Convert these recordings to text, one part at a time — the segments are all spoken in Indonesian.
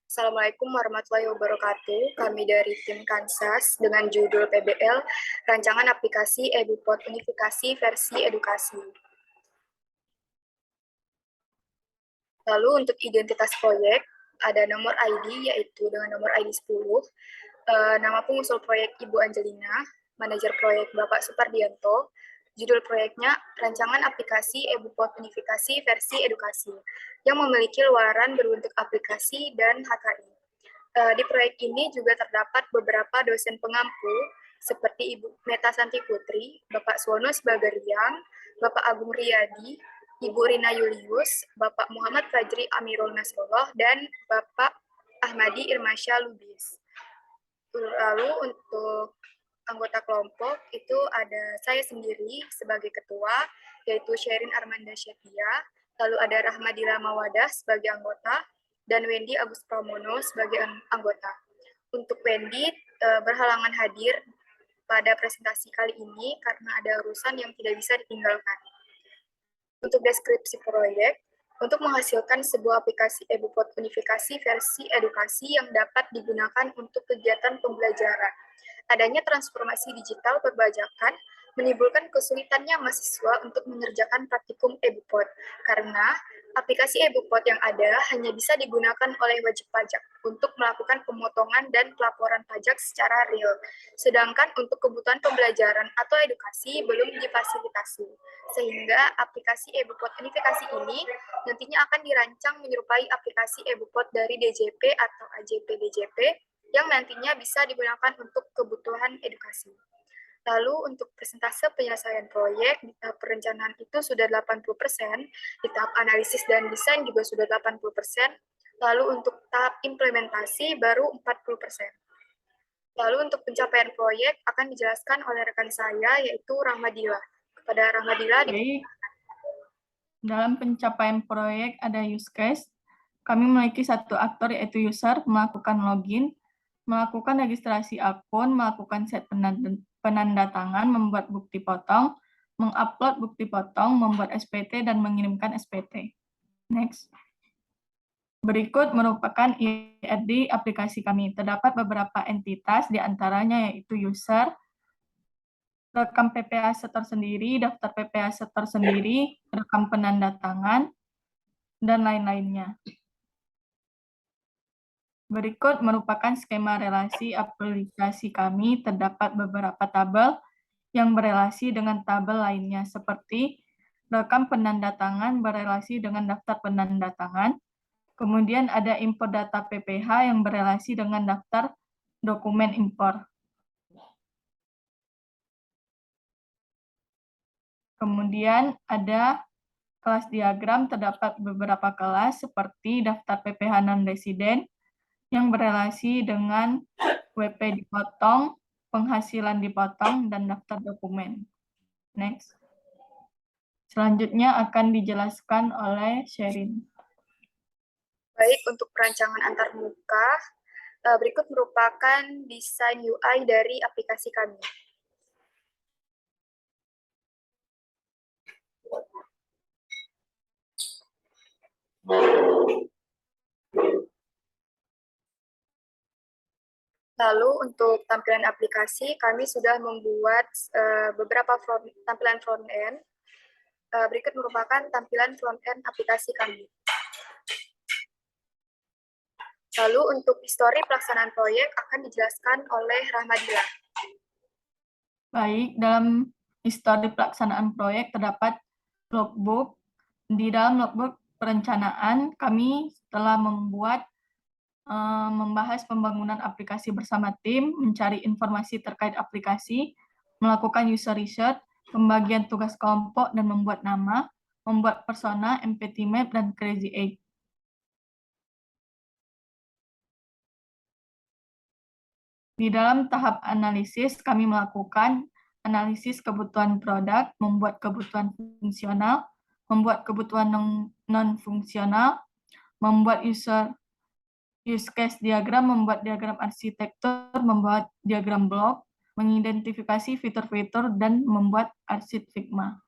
Assalamualaikum warahmatullahi wabarakatuh. Kami dari tim Kansas dengan judul PBL, Rancangan Aplikasi EduPod Unifikasi Versi Edukasi. Lalu untuk identitas proyek, ada nomor ID yaitu dengan nomor ID 10, nama pengusul proyek Ibu Angelina, manajer proyek Bapak Supardianto, judul proyeknya Rancangan Aplikasi EduPod Unifikasi Versi Edukasi, yang memiliki luaran berbentuk aplikasi dan HKI. Di proyek ini juga terdapat beberapa dosen pengampu, seperti Ibu Meta Santi Putri, Bapak Suwono Sebagariang, Bapak Agung Riyadi, Ibu Rina Yulius, Bapak Muhammad Fajri Amirul Nasrullah, dan Bapak Ahmadi Irmasya Lubis. Lalu untuk anggota kelompok itu ada saya sendiri sebagai ketua, yaitu Sherin Armanda Syetia, lalu ada Rahmadila Mawadah sebagai anggota, dan Wendy Agus Pramono sebagai anggota. Untuk Wendy berhalangan hadir pada presentasi kali ini karena ada urusan yang tidak bisa ditinggalkan. Untuk deskripsi proyek, untuk menghasilkan sebuah aplikasi EduPod Unifikasi versi edukasi yang dapat digunakan untuk kegiatan pembelajaran. Adanya transformasi digital perbajakan menimbulkan kesulitannya mahasiswa untuk mengerjakan praktikum EduPod, karena aplikasi EduPod yang ada hanya bisa digunakan oleh wajib pajak untuk melakukan pemotongan dan pelaporan pajak secara real, sedangkan untuk kebutuhan pembelajaran atau edukasi belum difasilitasi, sehingga aplikasi EduPod Unifikasi ini nantinya akan dirancang menyerupai aplikasi EduPod dari DJP atau AJP DJP yang nantinya bisa digunakan untuk kebutuhan edukasi. Lalu untuk persentase penyelesaian proyek di tahap perencanaan itu sudah 80%, di tahap analisis dan desain juga sudah 80%, lalu untuk tahap implementasi baru 40%. Lalu untuk pencapaian proyek akan dijelaskan oleh rekan saya, yaitu Rahmadila. Kepada Rahmadila. Dalam pencapaian proyek ada use case. Kami memiliki satu aktor yaitu user melakukan login, melakukan registrasi akun, melakukan set penanda tangan, membuat bukti potong, mengupload bukti potong, membuat SPT, dan mengirimkan SPT. Next. Berikut merupakan IRD aplikasi kami. Terdapat beberapa entitas, diantaranya yaitu user, rekam PPAS tersendiri, daftar PPAS tersendiri, rekam penanda tangan, dan lain-lainnya. Berikut merupakan skema relasi aplikasi kami. Terdapat beberapa tabel yang berelasi dengan tabel lainnya, seperti rekam penanda tangan berelasi dengan daftar penanda tangan. Kemudian ada import data PPH yang berelasi dengan daftar dokumen impor. Kemudian ada kelas diagram, terdapat beberapa kelas seperti daftar PPH non-resident yang berelasi dengan WP dipotong, penghasilan dipotong, dan daftar dokumen. Next. Selanjutnya akan dijelaskan oleh Sherin. Baik, untuk perancangan antarmuka, berikut merupakan desain UI dari aplikasi kami. Lalu untuk tampilan aplikasi, kami sudah membuat beberapa tampilan front-end. Berikut merupakan tampilan front-end aplikasi kami. Lalu untuk histori pelaksanaan proyek akan dijelaskan oleh Rahmadila. Baik, dalam histori pelaksanaan proyek terdapat logbook. Di dalam logbook perencanaan, kami telah membahas pembangunan aplikasi bersama tim, mencari informasi terkait aplikasi, melakukan user research, pembagian tugas kelompok dan membuat nama, membuat persona, empathy map, dan crazy eight. Di dalam tahap analisis, kami melakukan analisis kebutuhan produk, membuat kebutuhan fungsional, membuat kebutuhan non-fungsional, membuat use case diagram, membuat diagram arsitektur, membuat diagram blok, mengidentifikasi fitur-fitur, dan membuat arsip Figma.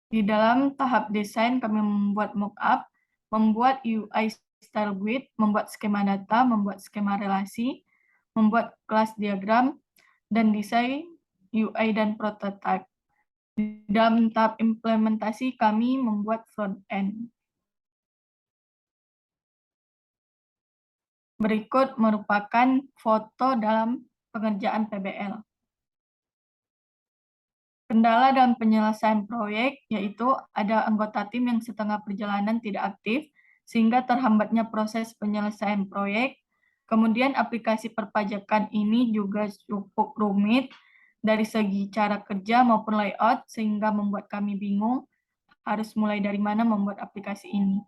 Di dalam tahap desain, kami membuat mockup, membuat UI style grid, membuat skema data, membuat skema relasi, membuat kelas diagram, dan desain UI dan prototype. Di dalam tahap implementasi, kami membuat front-end. Berikut merupakan foto dalam pengerjaan PBL. Kendala dalam penyelesaian proyek yaitu ada anggota tim yang setengah perjalanan tidak aktif, sehingga terhambatnya proses penyelesaian proyek. Kemudian aplikasi perpajakan ini juga cukup rumit dari segi cara kerja maupun layout, sehingga membuat kami bingung harus mulai dari mana membuat aplikasi ini.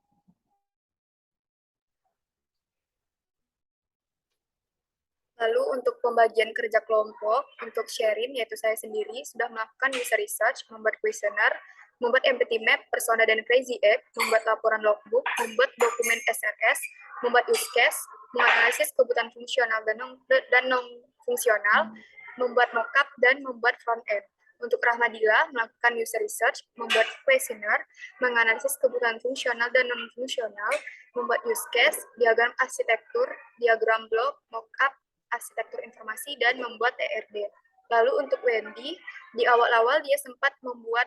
Lalu untuk pembagian kerja kelompok, untuk sharing, yaitu saya sendiri, sudah melakukan user research, membuat questionnaire, membuat empathy map, persona dan crazy egg, membuat laporan logbook, membuat dokumen SRS, membuat use case, menganalisis kebutuhan fungsional dan non-fungsional, membuat mockup, dan membuat front-end. Untuk Rahmadila, melakukan user research, membuat questionnaire, menganalisis kebutuhan fungsional dan non-fungsional, membuat use case, diagram arsitektur, diagram blok, mockup, arsitektur informasi, dan membuat ERD. Lalu untuk Wendy, di awal-awal dia sempat membuat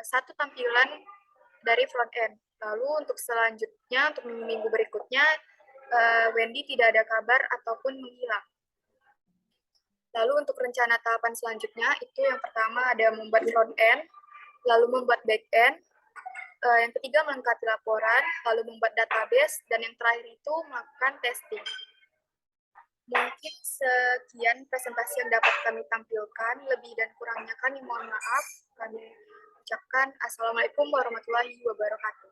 satu tampilan dari front end. Lalu untuk selanjutnya, untuk minggu-minggu berikutnya, Wendy tidak ada kabar ataupun menghilang. Lalu untuk rencana tahapan selanjutnya, itu yang pertama ada membuat front end, lalu membuat back end, yang ketiga melengkapi laporan, lalu membuat database, dan yang terakhir itu melakukan testing. Mungkin sekian presentasi yang dapat kami tampilkan. Lebih dan kurangnya kami mohon maaf. Kami ucapkan Assalamualaikum warahmatullahi wabarakatuh.